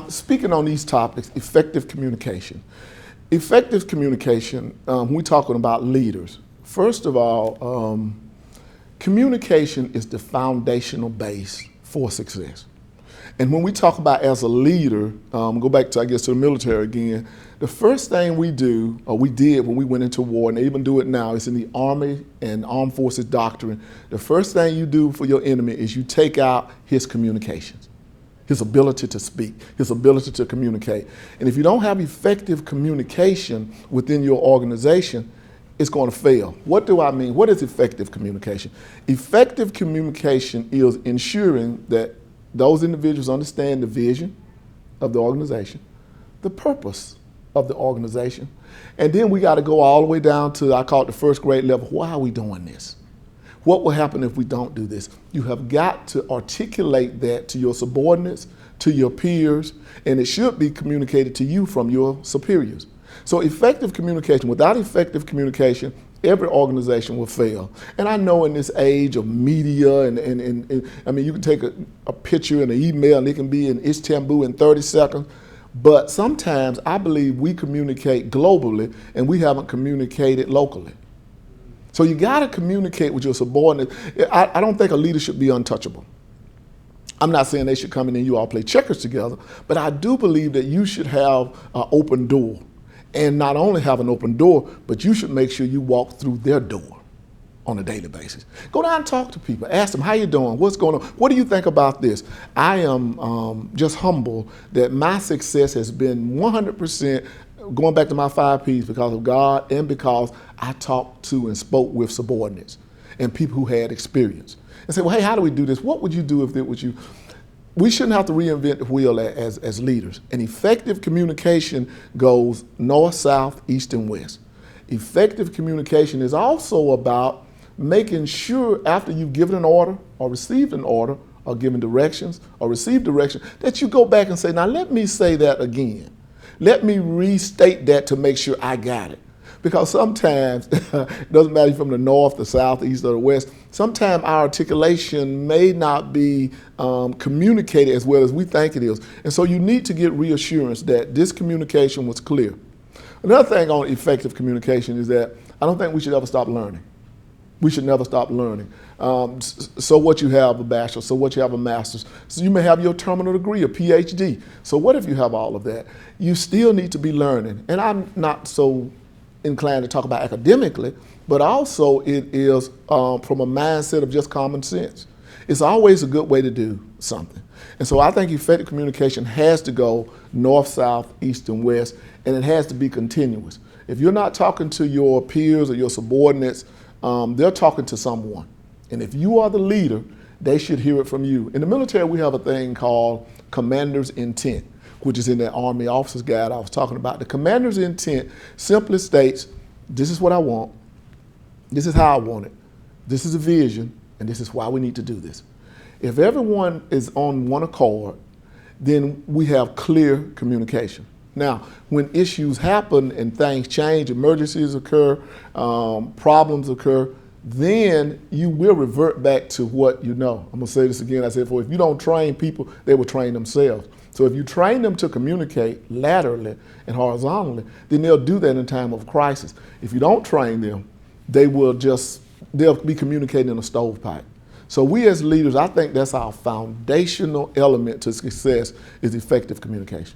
Speaking on these topics, effective communication. Effective communication, when we're talking about leaders, first of all, communication is the foundational base for success. And when we talk about as a leader, go back to, I guess, to the military again, the first thing we do, or we did when we went into war, and they even do it now, it's in the Army and Armed Forces doctrine. The first thing you do for your enemy is you take out his communications, his ability to speak, his ability to communicate. And if you don't have effective communication within your organization, it's going to fail. What do I mean? What is effective communication? Effective communication is ensuring that those individuals understand the vision of the organization, the purpose of the organization, and then we got to go all the way down to, I call it the first grade level. Why are we doing this? What will happen if we don't do this? You have got to articulate that to your subordinates, to your peers, and it should be communicated to you from your superiors. So effective communication, without effective communication, every organization will fail. And I know in this age of media, and I mean, you can take a picture and an email and it can be in Istanbul in 30 seconds. But sometimes I believe we communicate globally and we haven't communicated locally. So you got to communicate with your subordinates. I don't think a leader should be untouchable. I'm not saying they should come in and you all play checkers together, but I do believe that you should have an open door. And not only have an open door, but you should make sure you walk through their door on a daily basis. Go down and talk to people. Ask them, how you doing? What's going on? What do you think about this? I am just humble that my success has been 100% going back to my 5 Ps because of God and because I talked to and spoke with subordinates and people who had experience. And say, well, hey, how do we do this? What would you do if it was you? We shouldn't have to reinvent the wheel as leaders. And effective communication goes north, south, east, and west. Effective communication is also about making sure after you've given an order or received an order or given directions or received direction that you go back and say, now let me say that again. Let me restate that to make sure I got it. Because sometimes, it doesn't matter if you're from the north, the south, the east, or the west, sometimes our articulation may not be communicated as well as we think it is. And so you need to get reassurance that this communication was clear. Another thing on effective communication is that I don't think we should ever stop learning. We should never stop learning. So what you have a bachelor's, so what you have a master's. So you may have your terminal degree, a PhD. So what if you have all of that? You still need to be learning. And I'm not so inclined to talk about academically, but also it is from a mindset of just common sense. It's always a good way to do something. And so I think effective communication has to go north, south, east, and west, and it has to be continuous. If you're not talking to your peers or your subordinates, they're talking to someone. And if you are the leader, they should hear it from you. In the military, we have a thing called commander's intent, which is in that Army Officer's Guide I was talking about. The commander's intent simply states, this is what I want, this is how I want it, this is a vision, and this is why we need to do this. If everyone is on one accord, then we have clear communication. Now, when issues happen and things change, emergencies occur, problems occur, then you will revert back to what you know. I'm gonna say this again, I said before, if you don't train people, they will train themselves. So if you train them to communicate laterally and horizontally, then they'll do that in time of crisis. If you don't train them, they'll be communicating in a stovepipe. So we as leaders, I think that's our foundational element to success is effective communication.